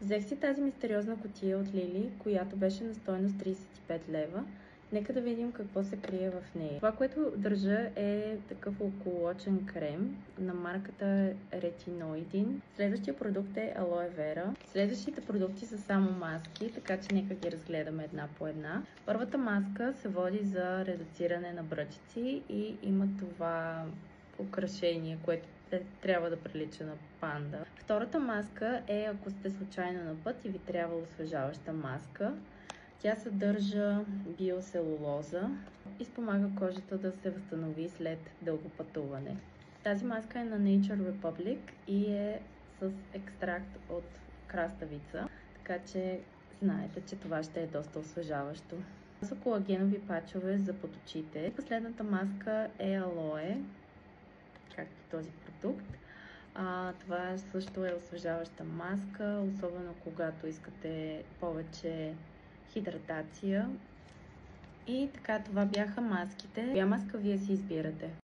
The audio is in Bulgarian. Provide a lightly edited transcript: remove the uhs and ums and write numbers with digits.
Взех си тази мистериозна кутия от Лили, която беше на стойност 35 лева. Нека да видим какво се крие в нея. Това, което държа, е такъв околочен крем на марката Ретиноидин. Следващия продукт е Алоe Vera. Следващите продукти са само маски, така че нека ги разгледаме една по една. Първата маска се води за редуциране на бръчици и има това украшение, което трябва да прилича на панда. Втората маска е, ако сте случайно на път и ви трябва освежаваща маска. Тя съдържа биоселулоза и спомага кожата да се възстанови след дълго пътуване. Тази маска е на Nature Republic и е с екстракт от краставица, така че знаете, че това ще е доста освежаващо. Това са колагенови пачове за под очите. Последната маска е алое, както този продукт. Това също е освежаваща маска, особено когато искате повече хидратация. И така, това бяха маските. Коя маска вие си избирате?